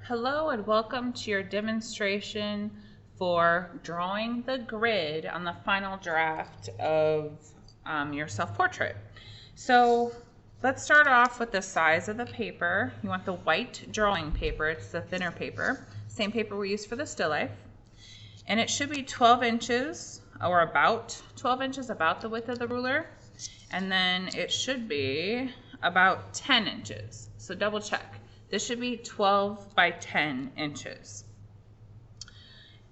Hello and welcome to your demonstration for drawing the grid on the final draft of your self-portrait. So let's start off with the size of the paper. You want the white drawing paper, it's the thinner paper, same paper we use for the still life. And it should be 12 inches or about 12 inches, about the width of the ruler. And then it should be about 10 inches. So double check. This should be 12 by 10 inches.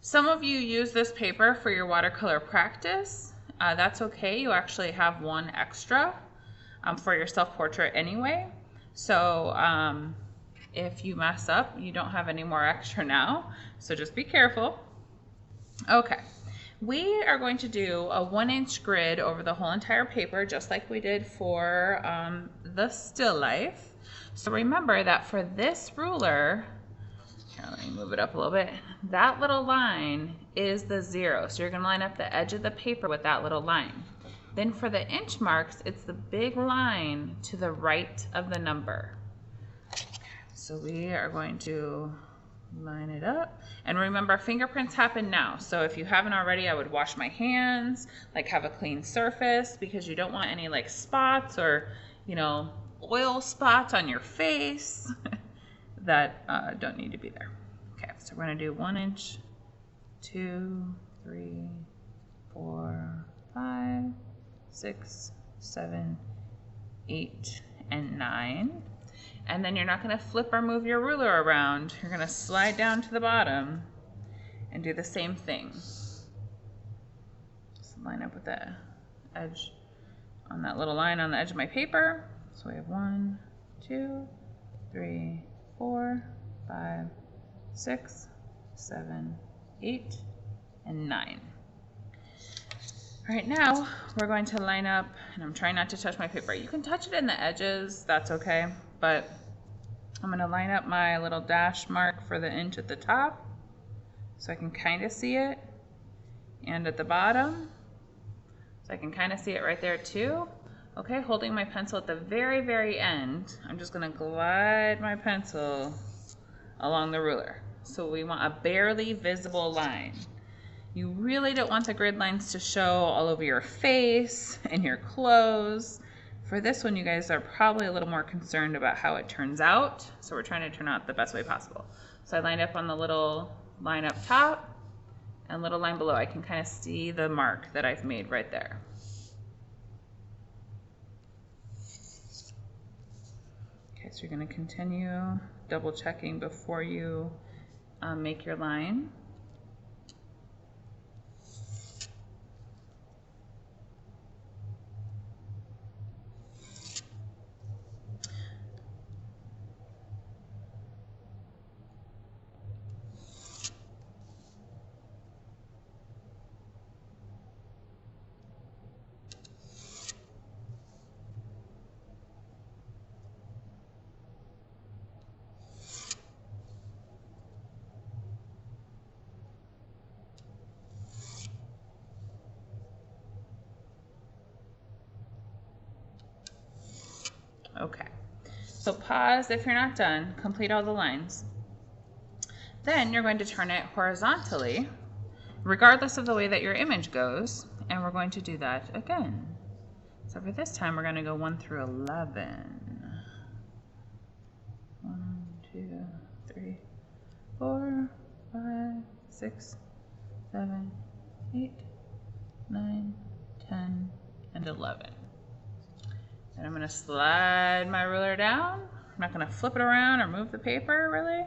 Some of you use this paper for your watercolor practice. That's okay. You actually have one extra for your self-portrait anyway. So if you mess up, you don't have any more extra now. So just be careful. Okay. We are going to do a 1-inch grid over the whole entire paper, just like we did for the still life. So remember that for this ruler, here, let me move it up a little bit, that little line is the 0. So you're going to line up the edge of the paper with that little line. Then for the inch marks, it's the big line to the right of the number. So we are going to line it up. And remember, fingerprints happen now. So if you haven't already, I would wash my hands, like have a clean surface, because you don't want any like spots or, you know, oil spots on your face that don't need to be there. Okay, so we're going to do 1 inch, 2, 3, 4, 5, 6, 7, 8, and 9. And then you're not going to flip or move your ruler around. You're going to slide down to the bottom and do the same thing. Just line up with the edge on that little line on the edge of my paper. So we have 1, 2, 3, 4, 5, 6, 7, 8, and 9. All right, now we're going to line up, and I'm trying not to touch my paper. You can touch it in the edges, that's okay, but I'm going to line up my little dash mark for the inch at the top so I can kind of see it, and at the bottom so I can kind of see it right there too. Okay, holding my pencil at the very, very end, I'm just going to glide my pencil along the ruler. So we want a barely visible line. You really don't want the grid lines to show all over your face and your clothes. For this one, you guys are probably a little more concerned about how it turns out. So we're trying to turn out the best way possible. So I lined up on the little line up top and little line below. I can kind of see the mark that I've made right there. Okay, so you're going to continue double checking before you make your line. Okay, so pause if you're not done, complete all the lines. Then you're going to turn it horizontally, regardless of the way that your image goes, and we're going to do that again. So for this time, we're going to go 1 through 11. 1, 2, 3, 4, 5, 6, 7, 8, 9, 10, and 11. And I'm going to slide my ruler down. I'm not going to flip it around or move the paper, really.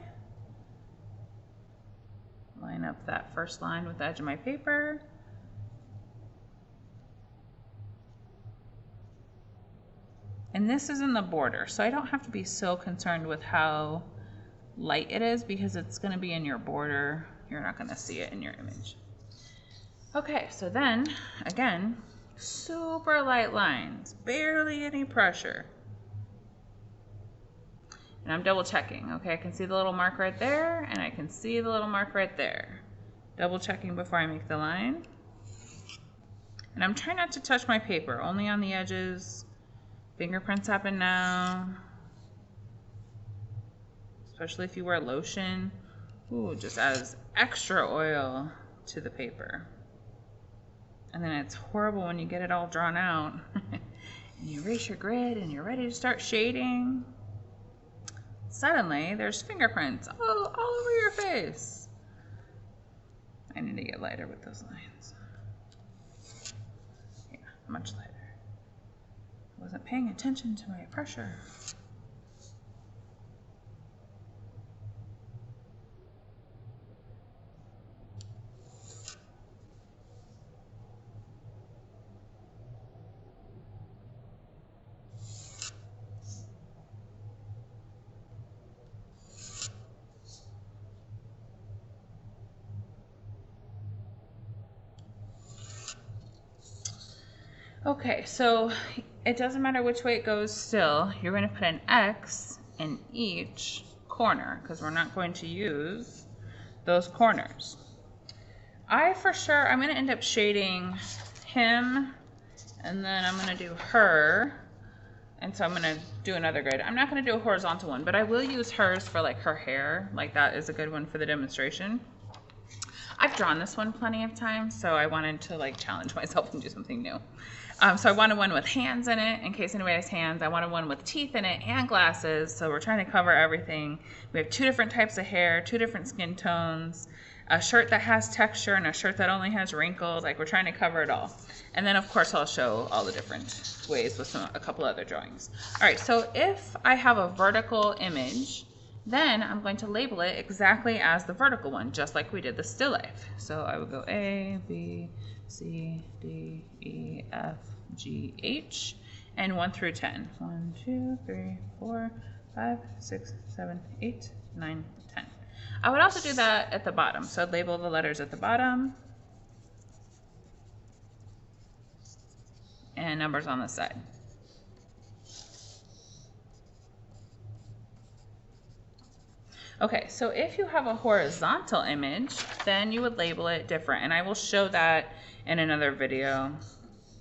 Line up that first line with the edge of my paper. And this is in the border, so I don't have to be so concerned with how light it is because it's going to be in your border. You're not going to see it in your image. Okay, so then, again, super light lines, barely any pressure. And I'm double checking, okay? I can see the little mark right there, and I can see the little mark right there. Double checking before I make the line. And I'm trying not to touch my paper, only on the edges. Fingerprints happen now. especially if you wear lotion. Ooh, just adds extra oil to the paper. And then it's horrible when you get it all drawn out. And you erase your grid and you're ready to start shading. Suddenly, there's fingerprints all over your face. I need to get lighter with those lines. Yeah, much lighter. I wasn't paying attention to my pressure. Okay, so it doesn't matter which way it goes still. You're going to put an X in each corner because we're not going to use those corners. I'm going to end up shading him, and then I'm going to do her. And so I'm going to do another grid. I'm not going to do a horizontal one, but I will use hers for like her hair. Like that is a good one for the demonstration. I've drawn this one plenty of times, so I wanted to like challenge myself and do something new. So I wanted one with hands in it, in case anybody has hands. I wanted one with teeth in it and glasses, so we're trying to cover everything. We have 2 different types of hair, 2 different skin tones, a shirt that has texture and a shirt that only has wrinkles. Like we're trying to cover it all. And then of course I'll show all the different ways with a couple other drawings. All right, so if I have a vertical image, then I'm going to label it exactly as the vertical one, just like we did the still life. So I would go A, B, C, D, E, F, G, H, and 1 through 10. 1, 2, 3, 4, 5, 6, 7, 8, 9, 10. I would also do that at the bottom. So I'd label the letters at the bottom and numbers on the side. Okay, so if you have a horizontal image, then you would label it different, and I will show that in another video,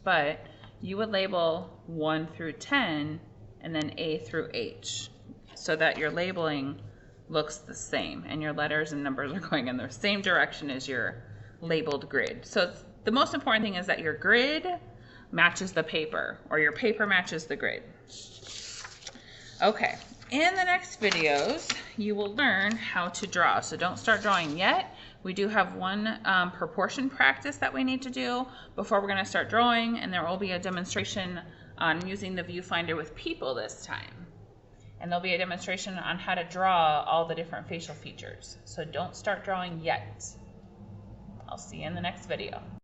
but you would label 1 through 10 and then A through H so that your labeling looks the same and your letters and numbers are going in the same direction as your labeled grid. So the most important thing is that your grid matches the paper, or your paper matches the grid. Okay. In the next videos, you will learn how to draw. So don't start drawing yet. We do have one proportion practice that we need to do before we're going to start drawing, and there will be a demonstration on using the viewfinder with people this time. And there'll be a demonstration on how to draw all the different facial features. So don't start drawing yet. I'll see you in the next video.